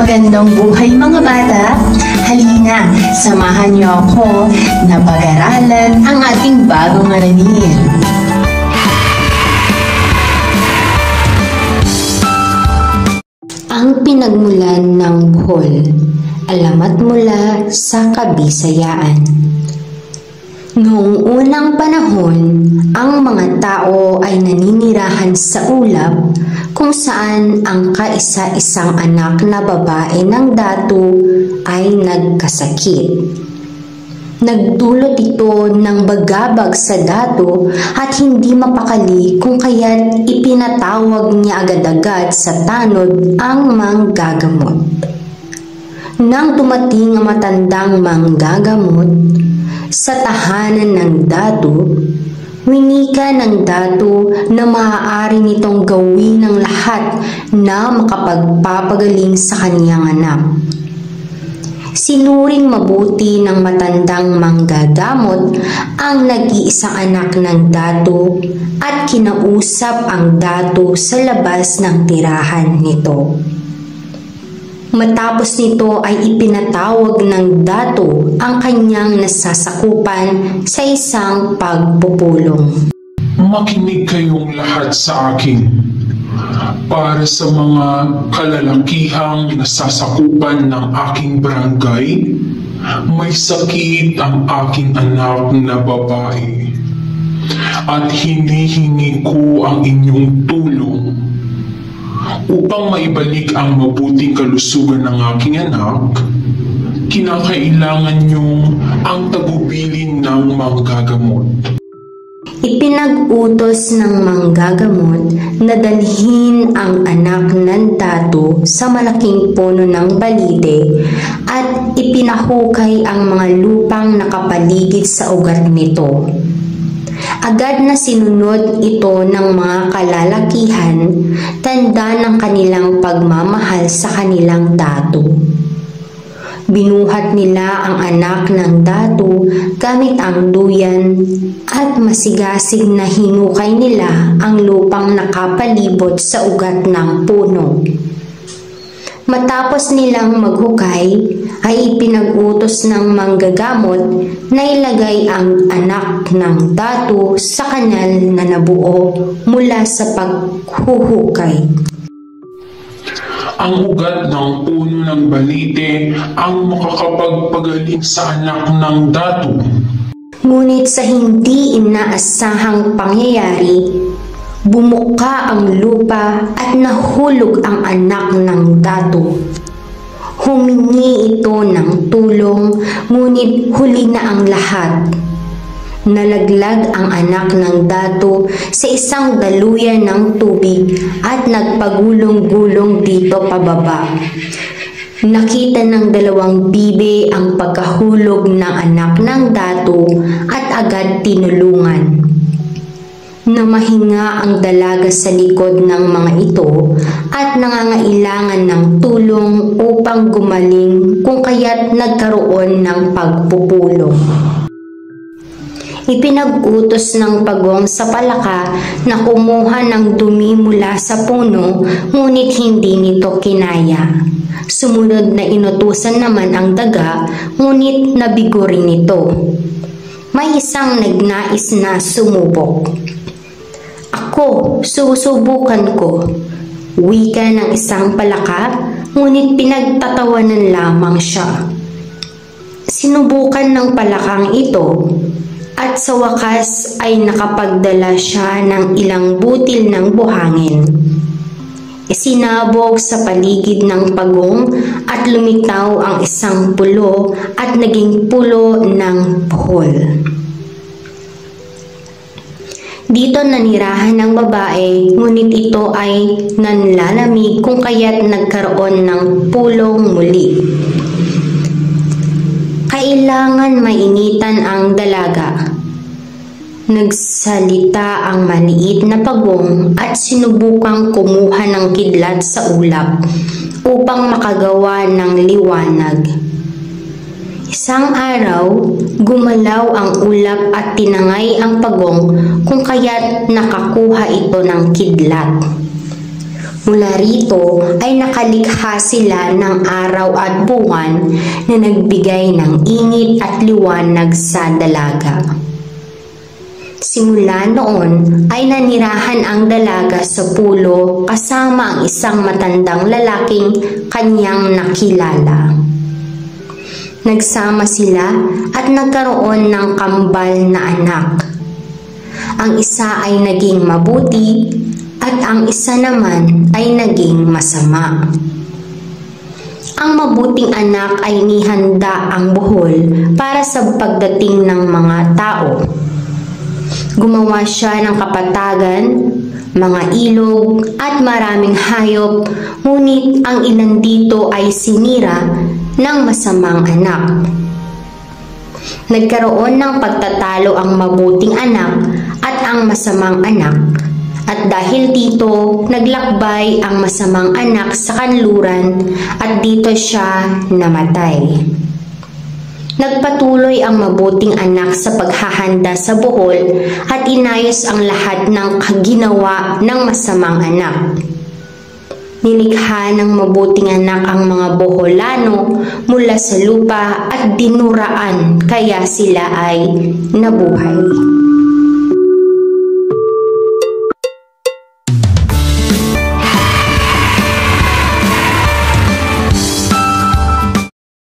Magandang buhay mga bata! Halina, samahan niyo ako na pag-aralan ang ating bagong aralin. Ang pinagmulan ng buhol, alamat mula sa Kabisayaan. Noong unang panahon, ang mga tao ay naninirahan sa ulap kung saan ang kaisa-isang anak na babae ng dato ay nagkasakit. Nagdulot ito ng bagabag sa dato at hindi mapakali kung kaya't ipinatawag niya agad-agad sa tanod ang manggagamot. Nang dumating ang matandang manggagamot sa tahanan ng dato, winika ng dato na maaari nitong gawin ng lahat na makapagpapagaling sa kaniyang anak. Sinuring mabuti ng matandang manggagamot ang nag-iisang anak ng dato at kinausap ang dato sa labas ng tirahan nito. Matapos nito ay ipinatawag ng dato ang kanyang nasasakupan sa isang pagpupulong. Makinig kayong lahat sa akin. Para sa mga kalalakihang nasasakupan ng aking barangay, may sakit ang aking anak na babae. At hinihingi ko ang inyong tulong upang maibalik ang mabuting kalusugan ng aking anak. Kinakailangan niyong ang tagubilin ng manggagamot. Ipinag-utos ng manggagamot na dalhin ang anak ng dato sa malaking puno ng balide at ipinahukay ang mga lupang nakapaligid sa ugat nito. Agad na sinunod ito ng mga kalalakihan, tanda ng kanilang pagmamahal sa kanilang dato. Binuhat nila ang anak ng dato gamit ang duyan at masigasig na hinukay nila ang lupang nakapalibot sa ugat ng puno. Matapos nilang maghukay, ay ipinag-utos ng manggagamot na ilagay ang anak ng dato sa kanal na nabuo mula sa paghuhukay. Ang ugat ng puno ng balite ang makakapagpagaling sa anak ng dato. Ngunit sa hindi inaasahang pangyayari, bumuka ang lupa at nahulog ang anak ng dato. Humingi ito ng tulong, ngunit huli na ang lahat. Nalaglag ang anak ng dato sa isang daluyan ng tubig at nagpagulong-gulong dito pababa. Nakita ng dalawang bibe ang pagkahulog ng anak ng dato at agad tinulungan. Namahinga ang dalaga sa likod ng mga ito at nangangailangan ng tulong upang gumaling kung kaya't nagkaroon ng pagpupulong. Ipinag-utos ng pagong sa palaka na kumuha ng dumi mula sa puno, ngunit hindi nito kinaya. Sumunod na inutusan naman ang daga, ngunit nabigo rin ito. May isang nagnais na sumubok. Ako, susubukan ko. Wika ng isang palaka, ngunit pinagtatawanan lamang siya. Sinubukan ng palakang ito, at sa wakas ay nakapagdala siya ng ilang butil ng buhangin. Isinabog sa paligid ng pagong at lumitaw ang isang pulo at naging pulo ng buhol. Dito nanirahan ng babae, ngunit ito ay nanlalamig kung kaya't nagkaroon ng pulong muli. Kailangan mainitan ang dalaga. Nagsalita ang maliit na pagong at sinubukang kumuha ng kidlat sa ulap upang makagawa ng liwanag. Isang araw, gumalaw ang ulap at tinangay ang pagong kung kaya't nakakuha ito ng kidlat. Mula rito ay nakalikha sila ng araw at buwan na nagbigay ng init at liwanag sa dalaga. Simula noon ay nanirahan ang dalaga sa pulo kasama ang isang matandang lalaking kanyang nakilala. Nagsama sila at nagkaroon ng kambal na anak. Ang isa ay naging mabuti at ang isa naman ay naging masama. Ang mabuting anak ay inihanda ang buhol para sa pagdating ng mga tao. Gumawa siya ng kapatagan, mga ilog at maraming hayop, ngunit ang ilan dito ay sinira ng masamang anak. Nagkaroon ng pagtatalo ang mabuting anak at ang masamang anak. At dahil dito, naglakbay ang masamang anak sa kanluran at dito siya namatay. Nagpatuloy ang mabuting anak sa paghahanda sa buhol at inayos ang lahat ng ginawa ng masamang anak. Nilikha ng mabuting anak ang mga boholano mula sa lupa at dinuraan kaya sila ay nabuhay.